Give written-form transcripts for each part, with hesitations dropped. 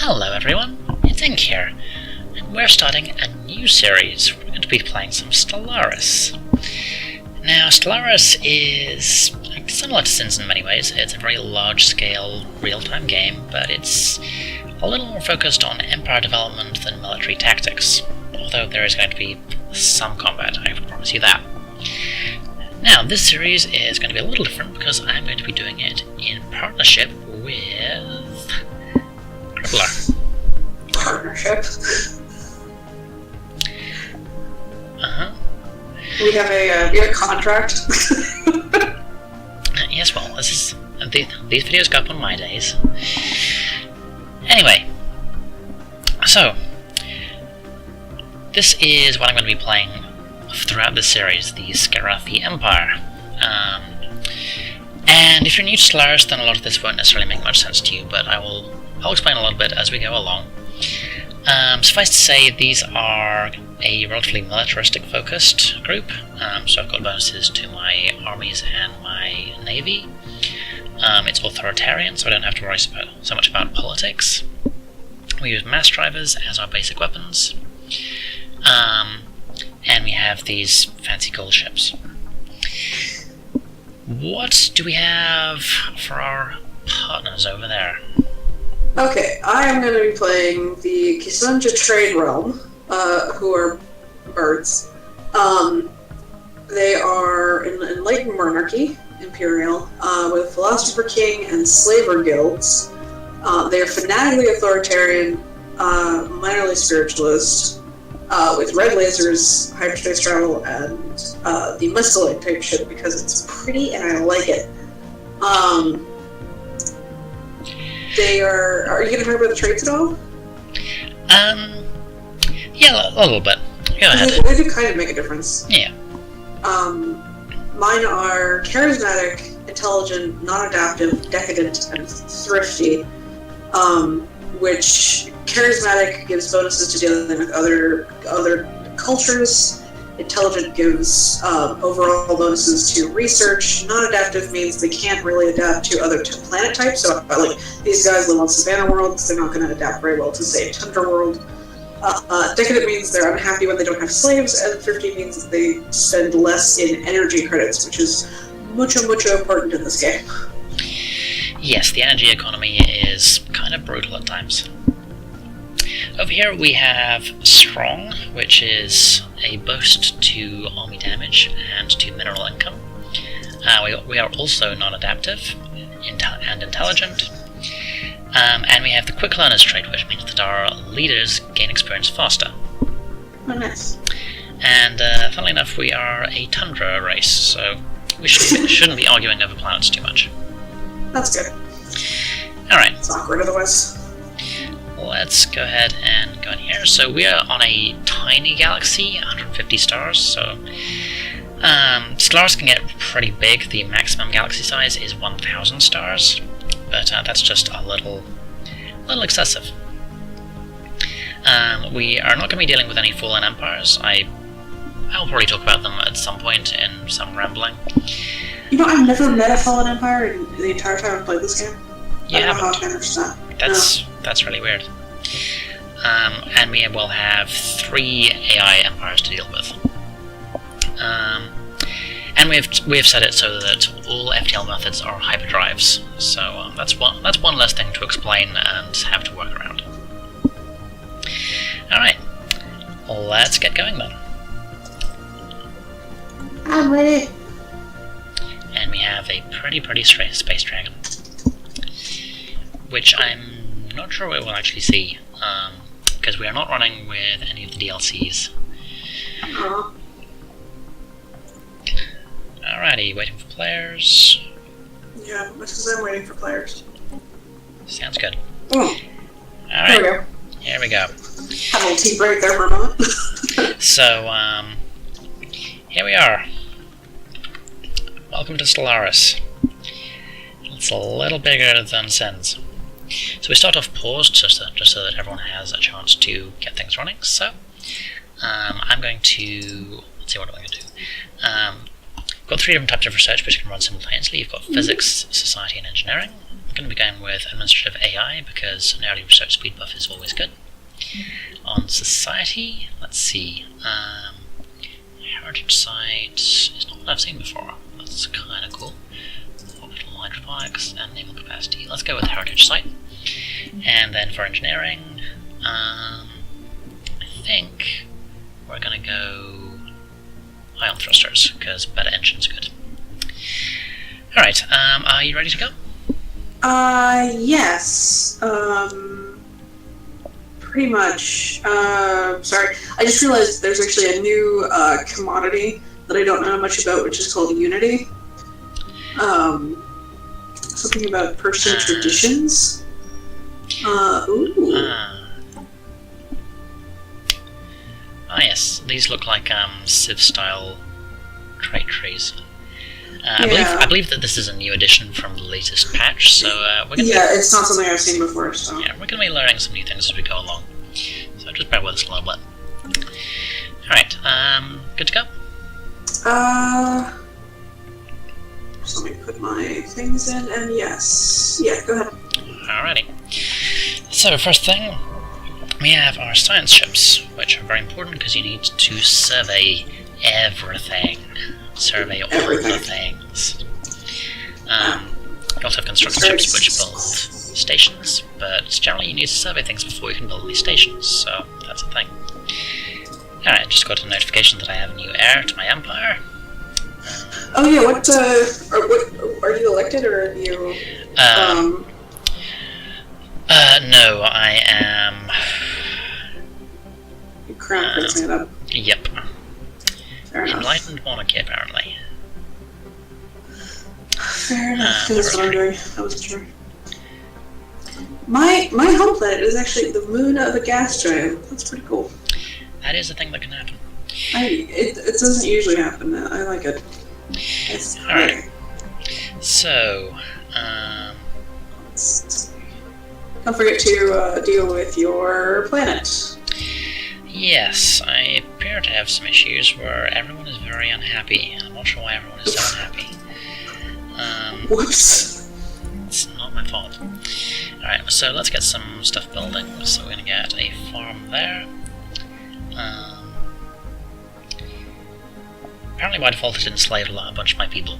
Hello everyone, it's Ink here, and we're starting a new series. We're going to be playing some Stellaris. Now, Stellaris is similar to Sins in many ways. It's a very large-scale, real-time game, but it's a little more focused on empire development than military tactics, although there is going to be some combat, I promise you that. Now, this series is going to be a little different because I'm going to be doing it in partnership with Gribbler. Partnership? Uh-huh. We have a contract. Yes, well, this is these videos go up on my days. Anyway, so this is what I'm going to be playing throughout this series, the Skarathi Empire. And if you're new to Stellaris, then a lot of this won't necessarily make much sense to you, but I'll explain a little bit as we go along. Suffice to say, these are a relatively militaristic focused group, so I've got bonuses to my armies and my navy. It's authoritarian, so I don't have to worry so much about politics. We use mass drivers as our basic weapons, and we have these fancy gold ships. What do we have for our partners over there? Okay, I am going to be playing the Kisunja Trade Realm, who are birds. They are an enlightened monarchy, imperial, with philosopher king and slaver guilds. They are fanatically authoritarian, minorly spiritualist, with red lasers, hyperspace travel, and the Mustang type ship because it's pretty and I like it. They are. Are you going to talk about the traits at all? Yeah, a little bit. Go ahead. They do kind of make a difference. Yeah. Mine are charismatic, intelligent, non-adaptive, decadent, and thrifty. Which charismatic gives bonuses to dealing with other cultures. Intelligent gives overall bonuses to research. Non-adaptive means they can't really adapt to other planet types. So, like, these guys live on Savannah worlds, they're not going to adapt very well to, say, Tundra world. Decadent means they're unhappy when they don't have slaves, and thrifty means that they spend less in energy credits, which is mucho important in this game. Yes, the energy economy is kind of brutal at times. Over here we have Strong, which is a boost to army damage and to mineral income. We are also non-adaptive and intelligent. And we have the Quick Learners trait, which means that our leaders gain experience faster. Oh, nice. And funnily enough, we are a Tundra race, so we shouldn't be arguing over planets too much. That's good. Alright. It's awkward otherwise. Let's go ahead and go in here. So we are on a tiny galaxy, 150 stars, so Stellaris can get pretty big. The maximum galaxy size is 1,000 stars, but that's just a little excessive. We are not going to be dealing with any fallen empires. I'll probably talk about them at some point in some rambling. You know, I've never met a fallen empire in the entire time I've played this game. You I don't know how I haven't? can understand. That's really weird. And we will have 3 AI empires to deal with. And we have set it so that all FTL methods are hyperdrives. So that's one less thing to explain and have to work around. All right, let's get going then. I'm ready. And we have a pretty space dragon, which I'm not sure we will actually see, because we are not running with any of the DLCs. Alrighty, waiting for players. Yeah, that's because I'm waiting for players. Sounds good. There we go. Here we go. Have a little tea break there for a moment. So, here we are. Welcome to Stellaris. It's a little bigger than Sins. So we start off paused, just so that everyone has a chance to get things running. So, I'm going to... Let's see, what am I going to do? We've got 3 different types of research which can run simultaneously. You've got physics, society, and engineering. going to be going with administrative AI because an early research speed buff is always good. On society, let's see. Heritage site is not what I've seen before. That's kind of cool. Orbital hydroponics and naval capacity. Let's go with heritage site. And then for engineering, I think we're going to go ion thrusters because better engine's good. Alright, are you ready to go? Yes. Pretty much. Sorry, I just realized there's actually a new commodity that I don't know much about, which is called Unity. Something about personal traditions. Ooh. Yes, these look like Civ-style trait trees. Yeah. I believe that this is a new addition from the latest patch, so we're gonna it's not something I've seen before, so... Yeah, we're going to be learning some new things as we go along. So just bear with us a little bit. Alright, good to go? So let me put my things in, and yes. Yeah, go ahead. Alrighty. So, first thing, we have our science ships, which are very important because you need to survey everything. Survey all the things. You also have construction ships which build stations, but generally you need to survey things before you can build these stations, so that's a thing. Alright, just got a notification that I have a new heir to my empire. Oh yeah, what are you elected, or are you... No, I am... You crown princing it up. Yep. Fair enough. Enlightened monarchy, apparently. Fair enough, that's what I'm doing. I wasn't sure. My home planet is actually the moon of a gas giant. That's pretty cool. That is a thing that can happen. It doesn't usually happen. I like it. Alright. So, don't forget to deal with your planet. Yes, I appear to have some issues where everyone is very unhappy. I'm not sure why everyone is so unhappy. Whoops. It's not my fault. Alright, so let's get some stuff building. So we're going to get a farm there. Apparently by default it enslaved a bunch of my people.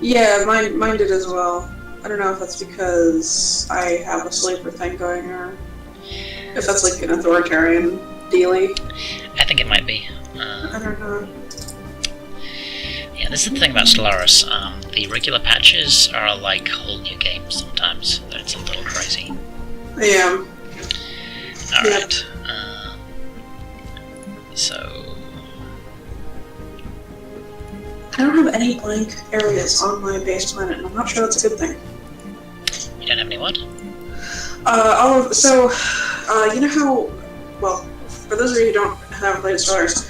Yeah, mine did as well. I don't know if that's because I have a slaver thing going, or if that's like an authoritarian dealie. I think it might be. I don't know. Yeah, this is the thing about Stellaris. The regular patches are like whole new games sometimes. It's a little crazy. Yeah. Alright. Yep. So... I don't have any blank areas on my base planet, and I'm not sure that's a good thing. You don't have any what? You know how... Well, for those of you who don't have played Stellaris,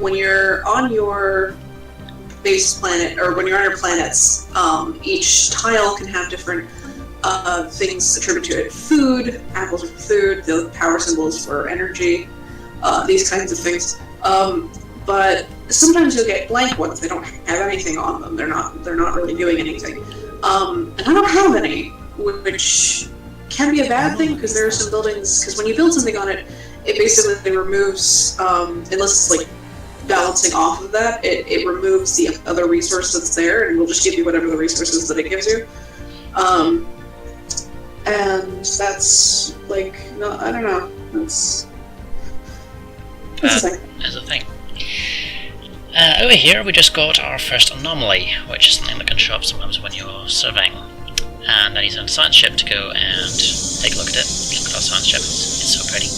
when you're on your base planet, or when you're on your planets, each tile can have different things attributed to it. Food, apples are for food, the power symbols for energy, these kinds of things. But sometimes you'll get blank ones. They don't have anything on them. They're not really doing anything. And I don't have any, which can be a bad thing because there are some buildings. Because when you build something on it, it basically removes, unless it's like balancing off of that, it removes the other resource that's there, and will just give you whatever the resources that it gives you. And that's like, no, I don't know. That's a thing. There's a thing. Over here we just got our first anomaly, which is something that can show up sometimes when you're surveying. And I need a science ship to go and take a look at it. Look at our science ship, it's so pretty.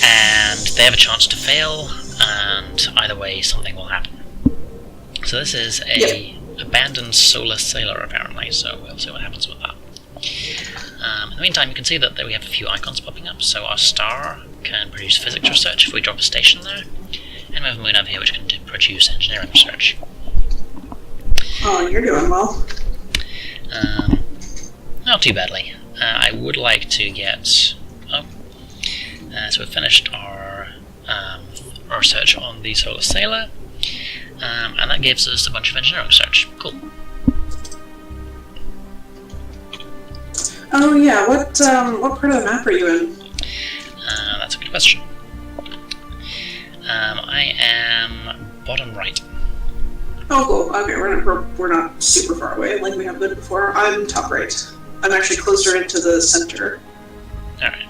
And they have a chance to fail, and either way something will happen. So this is a abandoned solar sailor apparently, so we'll see what happens with that. In the meantime, you can see that we have a few icons popping up. So our star can produce physics research if we drop a station there, and we have a moon over here which can produce engineering research. Oh, you're doing well. Not too badly. I would like to get... so we've finished our research on the solar sailor, and that gives us a bunch of engineering research. Cool. Oh yeah, what part of the map are you in? That's a good question. I am bottom right. Oh cool. Okay, we're not super far away like we have been before. I'm top right. I'm actually closer into the center. Alright.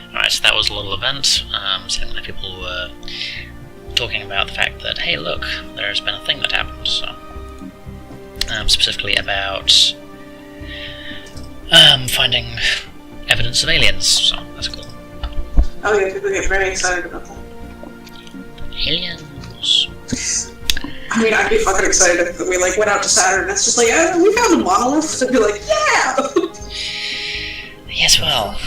Alright, so that was a little event. Seemed like people were talking about the fact that, hey look, there's been a thing that happened, so... specifically about finding evidence of aliens, so that's cool. Oh yeah, people get very excited about that. Aliens. I mean, I'd be fucking excited if we went out to Saturn and it's just like, we found a monolith, and be like, yeah! Yes, well.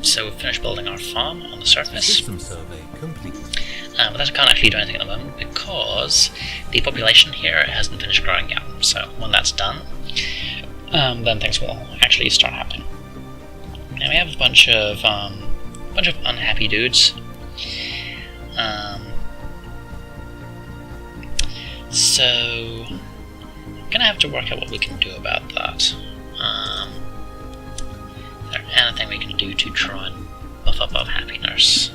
So we've finished building our farm on the surface. System survey complete. But I can't actually do anything at the moment because the population here hasn't finished growing yet. So when that's done, then things will actually start happening. And we have a bunch of unhappy dudes. So I'm gonna have to work out what we can do about that. Is there anything we can do to try and buff up our happiness?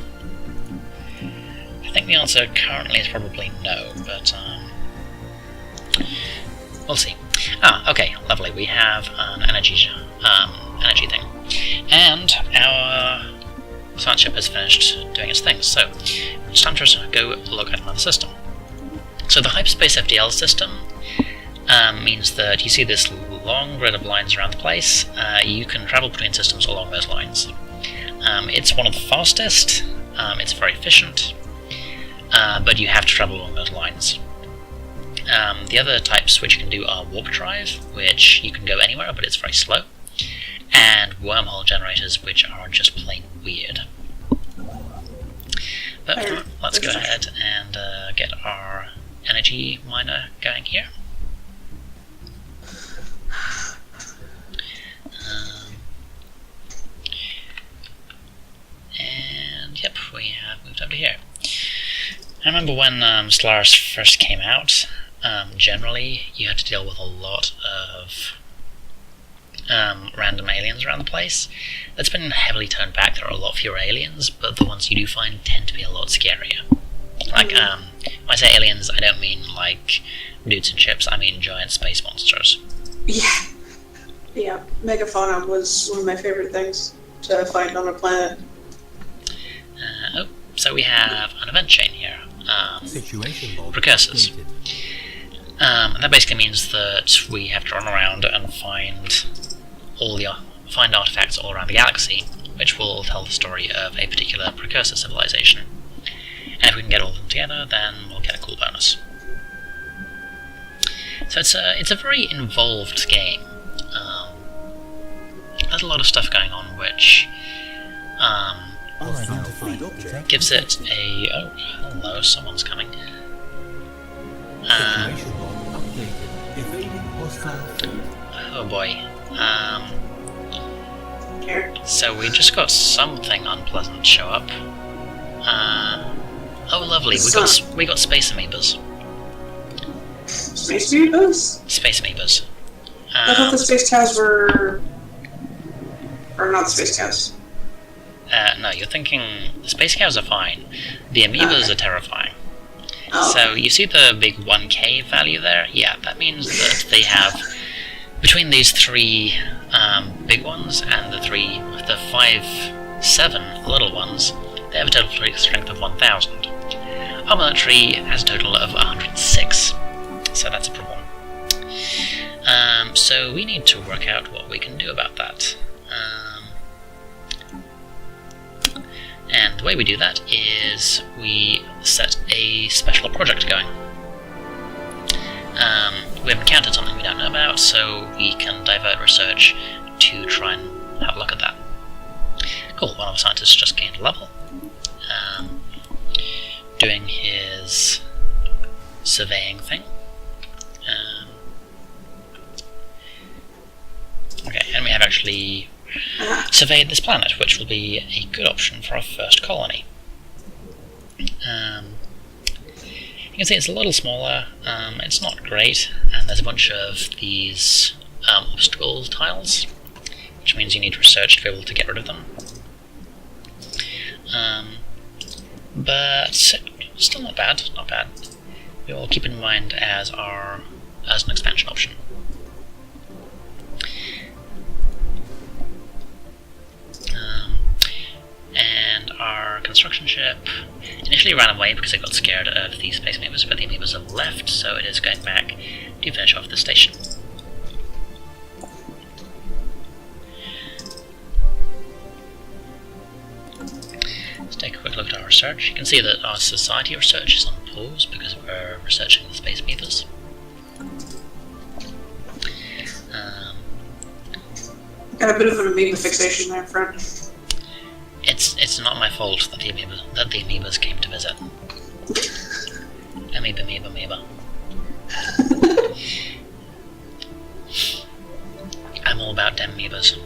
I think the answer currently is probably no, but we'll see. Ah, okay, lovely. We have an energy thing, and our science ship has finished doing its thing. So it's time to go look at another system. So the hyperspace FDL system means that you see this long grid of lines around the place. You can travel between systems along those lines. It's one of the fastest. It's very efficient. But you have to travel along those lines. The other types which you can do are warp drive, which you can go anywhere, but it's very slow, and wormhole generators, which are just plain weird. But let's go ahead and get our energy miner going here. And yep, we have moved up to here. I remember when Stellaris first came out, generally you had to deal with a lot of random aliens around the place. That's been heavily toned back. There are a lot fewer aliens, but the ones you do find tend to be a lot scarier. Like, when I say aliens, I don't mean like dudes and ships, I mean giant space monsters. Yeah. Yeah, megafauna was one of my favorite things to find on a planet. So we have an event chain here. Situation log Precursors. updated. And that basically means that we have to run around and find artifacts all around the galaxy, which will tell the story of a particular precursor civilization. And if we can get all of them together, then we'll get a cool bonus. So it's a very involved game. There's a lot of stuff going on, which Unidentified object gives it a... Oh, hello, someone's coming. Situation log updated. Evading hostile fleet. Oh boy. Here. So we just got something unpleasant show up. Oh lovely, we got space amoebas. Space amoebas? Space amoebas. I thought the space cows were... Or not the space cows. No, you're thinking the space cows are fine. The amoebas are terrifying. Oh. So you see the big 1k value there? Yeah, that means that they have, between these three big ones and the 7 little ones, they have a total strength of 1000. Our military has a total of 106, so that's a problem. So we need to work out what we can do about that. And the way we do that is we set a special project going. We have encountered something we don't know about, so we can divert research to try and have a look at that. Cool, one of our scientists just gained a level, doing his surveying thing. Okay, and we have actually surveyed this planet, which will be a good option for our first colony. You can see it's a little smaller, it's not great, and there's a bunch of these obstacle tiles, which means you need research to be able to get rid of them. But still not bad, not bad. We will keep in mind as an expansion option. And our construction ship initially ran away because it got scared of the space amoebas, but the amoebas have left, so it is going back to finish off the station. Let's take a quick look at our research. You can see that our society research is on pause because we're researching the space amoebas. Got a bit of an amoeba fixation there, friend. It's not my fault that the amoebas came to visit. Amoeba. I'm all about them amoebas.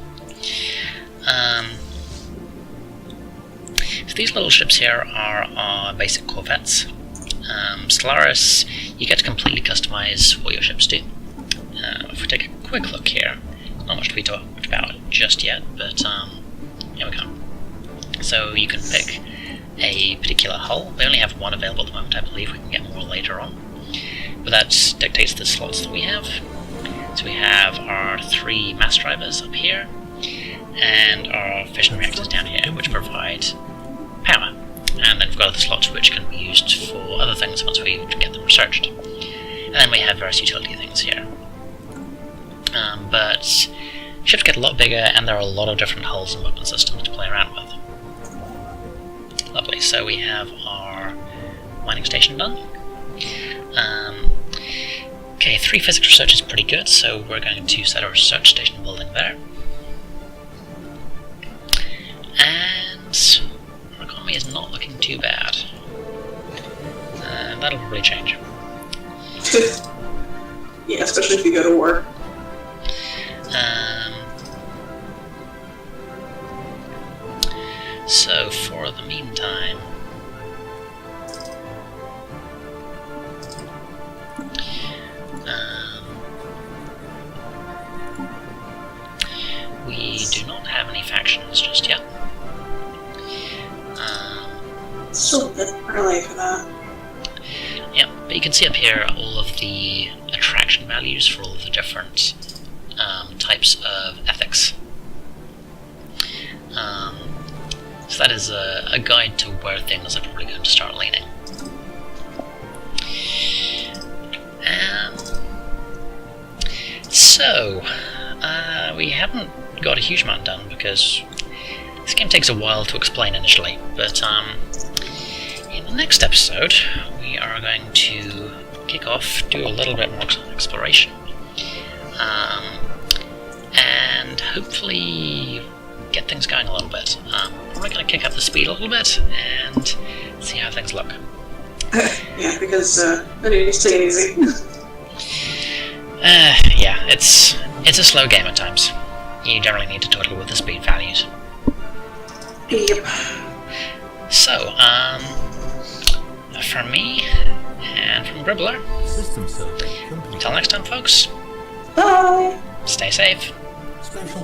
So these little ships here are our basic corvettes. Stellaris, you get to completely customize what your ships do. If we take a quick look here, not much to be talked about just yet, but here we go. So you can pick a particular hull. We only have one available at the moment. I believe we can get more later on, but that dictates the slots that we have. So we have our 3 mass drivers up here, and our fission reactors down here, which provide power. And then we've got other slots which can be used for other things once we get them researched. And then we have various utility things here. But ships get a lot bigger, and there are a lot of different hulls and weapon systems to play around with. Lovely, so we have our mining station done. Okay, 3 physics research is pretty good, so we're going to set our research station building there. And our economy is not looking too bad. That'll probably change. Yeah, especially if you go to war. So for the meantime, we do not have any factions just yet. Still a bit early for that. Yeah, but you can see up here all of the attraction values for all of the different types of ethics. So that is a guide to where things are probably going to start leaning. So, we haven't got a huge amount done because this game takes a while to explain initially, but in the next episode we are going to kick off, do a little bit more exploration, and hopefully get things going a little bit. We're going to kick up the speed a little bit and see how things look. Yeah, because I need to stay easy. Yeah, it's a slow game at times. You generally need to twiddle with the speed values. Yep. So, from me and from Gribbler, System survey complete. until next time, folks, Bye! stay safe. Special